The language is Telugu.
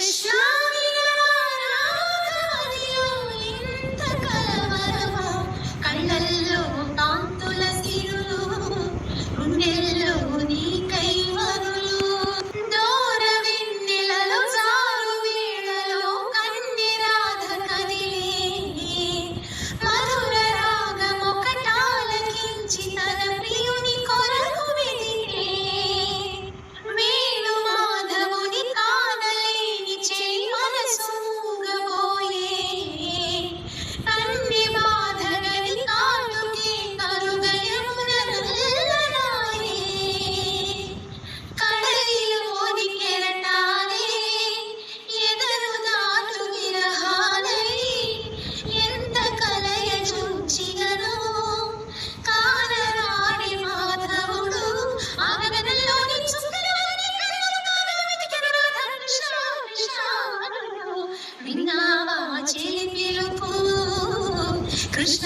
కృష్ణ విలారాధిలో ఇంత కలవరమా కళ్ళల్లో కాంతుల సిరులు గుండెల్లో నీ కైవరులు దూర వెన్నెలలో సారు వీణలో కన్నె రాధ కదిలే మధుర రాగమొకటాలకించి తన ప్రియుని కొరకు వెదికే వేణు మాధవుని కానలేని చెలి మనసు మూగబోయే కన్నె బాధగని కాటుకే కరుగయమున నల్లనాయే కడలిలోని కెరటాలే ఎదరు దాటు విరహాలై ఎంత కలయ చూచినను కానరాని మాధవుడు ఆగగనల్లోని చుక్కలోని కన్నులు కాగా వెతికెను రాధ కృష్ణ కృష్ణ విన్నావా చెలి పిలుపు కృష్ణ